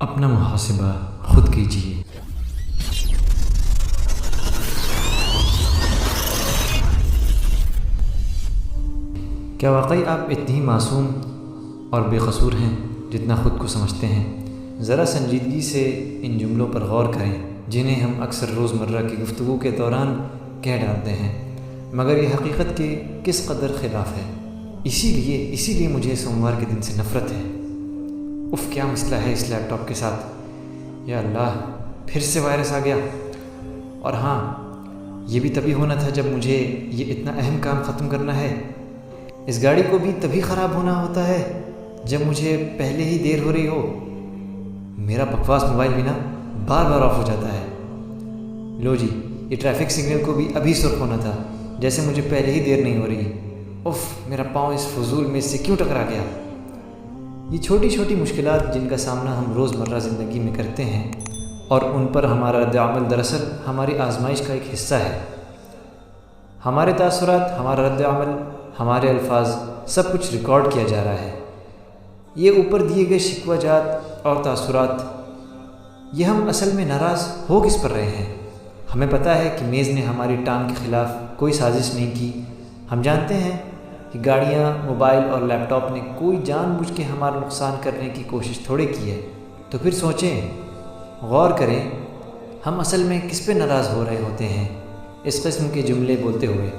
اپنا محاسبہ خود کیجیے۔ کیا واقعی آپ اتنی ہی معصوم اور بے قصور ہیں جتنا خود کو سمجھتے ہیں؟ ذرا سنجیدگی سے ان جملوں پر غور کریں جنہیں ہم اکثر روزمرہ کی گفتگو کے دوران کہہ ڈالتے ہیں، مگر یہ حقیقت کے کس قدر خلاف ہے۔ اسی لیے مجھے سوموار کے دن سے نفرت ہے۔ اف کیا مسئلہ ہے اس لیپ ٹاپ کے ساتھ، یا اللہ پھر سے وائرس آ گیا۔ اور ہاں، یہ بھی تبھی ہونا تھا جب مجھے یہ اتنا اہم کام ختم کرنا ہے۔ اس گاڑی کو بھی تبھی خراب ہونا ہوتا ہے جب مجھے پہلے ہی دیر ہو رہی ہو۔ میرا بکواس موبائل بھی نا بار بار آف ہو جاتا ہے۔ لو جی، یہ ٹریفک سگنل کو بھی ابھی سرخ ہونا تھا جیسے مجھے پہلے ہی دیر نہیں ہو رہی۔ اف، میرا پاؤں اس فضول میں سے کیوں ٹکرا گیا۔ یہ چھوٹی چھوٹی مشکلات جن کا سامنا ہم روزمرہ زندگی میں کرتے ہیں اور ان پر ہمارا رد عمل دراصل ہماری آزمائش کا ایک حصہ ہے۔ ہمارے تاثرات، ہمارا رد عمل، ہمارے الفاظ، سب کچھ ریکارڈ کیا جا رہا ہے۔ یہ اوپر دیے گئے شکوہ جات اور تاثرات، یہ ہم اصل میں ناراض ہو کس پر رہے ہیں؟ ہمیں پتہ ہے کہ میز نے ہماری ٹانگ کے خلاف کوئی سازش نہیں کی۔ ہم جانتے ہیں کہ گاڑیاں، موبائل اور لیپ ٹاپ نے کوئی جان بوجھ کے ہمارا نقصان کرنے کی کوشش تھوڑے کی ہے۔ تو پھر سوچیں، غور کریں، ہم اصل میں کس پہ ناراض ہو رہے ہوتے ہیں اس قسم کے جملے بولتے ہوئے؟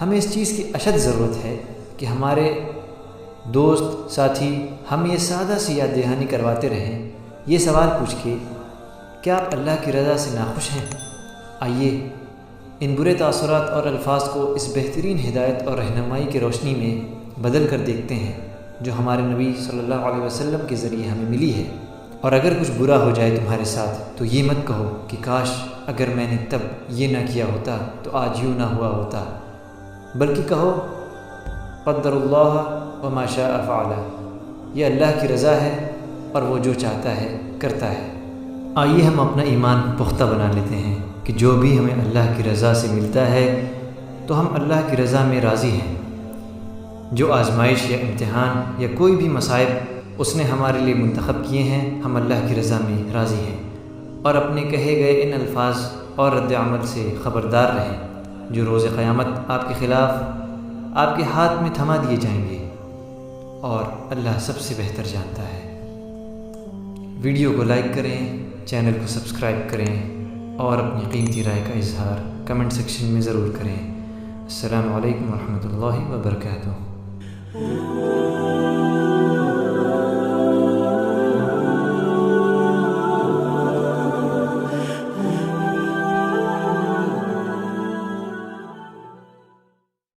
ہمیں اس چیز کی اشد ضرورت ہے کہ ہمارے دوست، ساتھی ہم یہ سادہ سی یاد دہانی کرواتے رہیں، یہ سوال پوچھ کے، کیا آپ اللہ کی رضا سے ناخوش ہیں؟ آئیے ان برے تاثرات اور الفاظ کو اس بہترین ہدایت اور رہنمائی کی روشنی میں بدل کر دیکھتے ہیں جو ہمارے نبی صلی اللہ علیہ وسلم کے ذریعے ہمیں ملی ہے۔ اور اگر کچھ برا ہو جائے تمہارے ساتھ تو یہ مت کہو کہ کاش اگر میں نے تب یہ نہ کیا ہوتا تو آج یوں نہ ہوا ہوتا، بلکہ کہو قدر اللہ وما شاء فعل، یہ اللہ کی رضا ہے اور وہ جو چاہتا ہے کرتا ہے۔ آئیے ہم اپنا ایمان پختہ بنا لیتے ہیں کہ جو بھی ہمیں اللہ کی رضا سے ملتا ہے تو ہم اللہ کی رضا میں راضی ہیں۔ جو آزمائش یا امتحان یا کوئی بھی مصائب اس نے ہمارے لیے منتخب کیے ہیں، ہم اللہ کی رضا میں راضی ہیں، اور اپنے کہے گئے ان الفاظ اور رد عمل سے خبردار رہیں جو روز قیامت آپ کے خلاف آپ کے ہاتھ میں تھما دیے جائیں گے، اور اللہ سب سے بہتر جانتا ہے۔ ویڈیو کو لائک کریں، چینل کو سبسکرائب کریں اور اپنی قیمتی رائے کا اظہار کمنٹ سیکشن میں ضرور کریں۔ السلام علیکم ورحمۃ اللہ وبرکاتہ۔